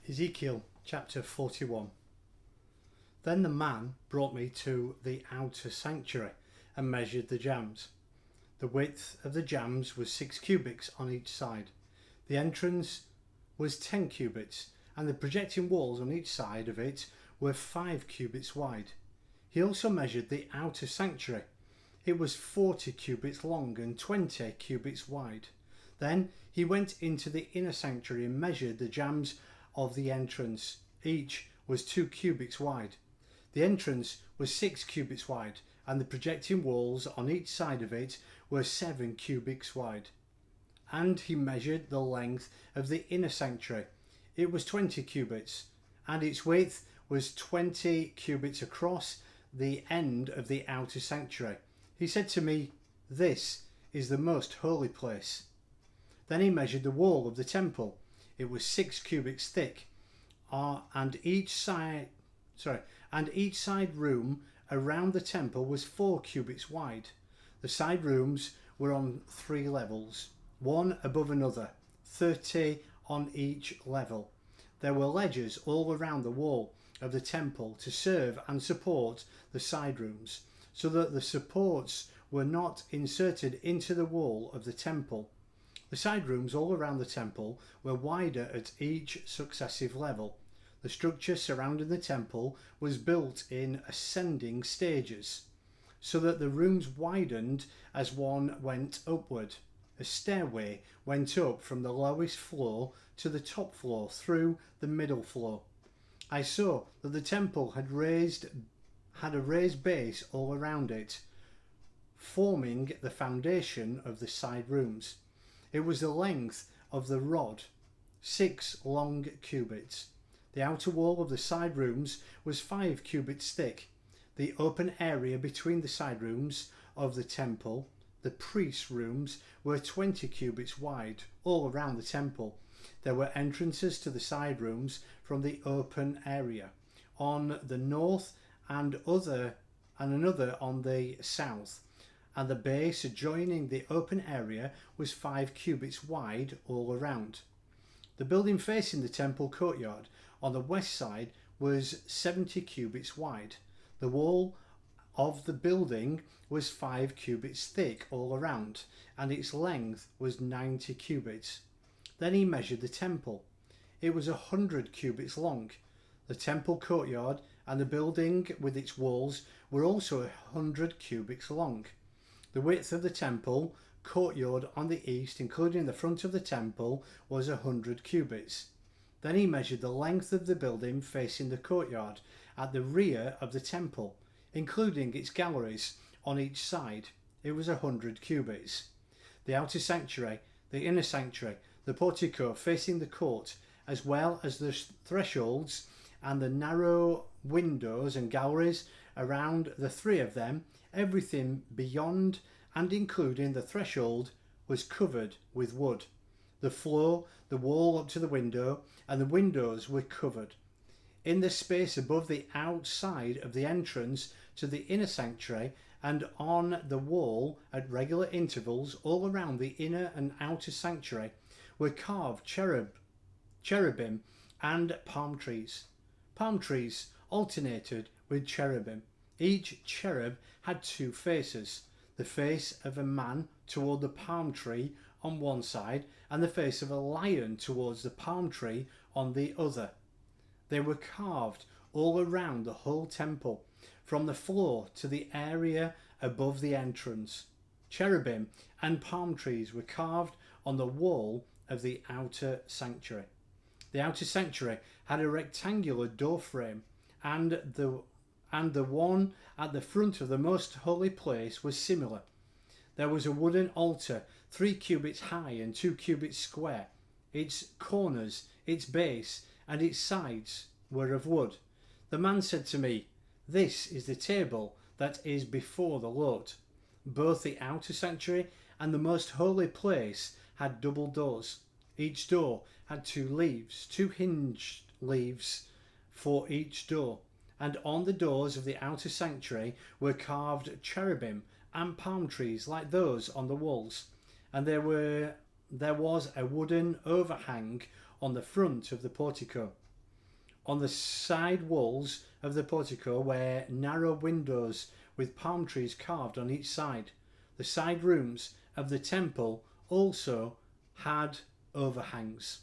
Ezekiel chapter 41. Then the man brought me to the outer sanctuary and measured the jambs. The width of the jambs was 6 cubits on each side. The entrance was 10 cubits, and the projecting walls on each side of it were 5 cubits wide. He also measured the outer sanctuary. It was 40 cubits long and 20 cubits wide. Then he went into the inner sanctuary and measured the jambs of the entrance. Each was 2 cubits wide. The entrance was 6 cubits wide, and the projecting walls on each side of it were 7 cubits wide. And he measured the length of the inner sanctuary. It was 20 cubits, and its width was 20 cubits across the end of the outer sanctuary. He said to me, "This is the most holy place." Then he measured the wall of the temple. It was 6 cubits thick, and each side room around the temple was 4 cubits wide. The side rooms were on 3 levels, one above another, 30 on each level. There were ledges all around the wall of the temple to serve and support the side rooms, so that the supports were not inserted into the wall of the temple. The side rooms all around the temple were wider at each successive level. The structure surrounding the temple was built in ascending stages, so that the rooms widened as one went upward. A stairway went up from the lowest floor to the top floor through the middle floor. I saw that the temple had a raised base all around it, forming the foundation of the side rooms. It was the length of the rod, 6 long cubits. The outer wall of the side rooms was 5 cubits thick. The open area between the side rooms of the temple, the priest's rooms, were 20 cubits wide all around the temple. There were entrances to the side rooms from the open area on the north and another on the south, and the base adjoining the open area was 5 cubits wide all around. The building facing the temple courtyard on the west side was 70 cubits wide. The wall of the building was 5 cubits thick all around, and its length was 90 cubits. Then he measured the temple. It was 100 cubits long. The temple courtyard and the building with its walls were also 100 cubits long. The width of the temple courtyard on the east, including the front of the temple, was 100 cubits. Then he measured the length of the building facing the courtyard at the rear of the temple, including its galleries on each side. It was 100 cubits. The outer sanctuary, the inner sanctuary, the portico facing the court, as well as the thresholds and the narrow windows and galleries around the 3 of them, everything beyond and including the threshold was covered with wood. The floor, the wall up to the window, and the windows were covered. In the space above the outside of the entrance to the inner sanctuary and on the wall at regular intervals all around the inner and outer sanctuary were carved cherubim and palm trees. Palm trees alternated with cherubim. Each cherub had 2 faces, the face of a man toward the palm tree on one side and the face of a lion towards the palm tree on the other. They were carved all around the whole temple, from the floor to the area above the entrance. Cherubim and palm trees were carved on the wall of the outer sanctuary. The outer sanctuary had a rectangular doorframe, and the one at the front of the most holy place was similar. There was a wooden altar 3 cubits high and 2 cubits square. Its corners, its base, and its sides were of wood. The man said to me, "This is the table that is before the Lord." Both the outer sanctuary and the most holy place had double doors. Each door had 2 leaves, 2 hinged leaves for each door. And on the doors of the outer sanctuary were carved cherubim and palm trees like those on the walls. And there was a wooden overhang on the front of the portico. On the side walls of the portico were narrow windows with palm trees carved on each side. The side rooms of the temple also had overhangs.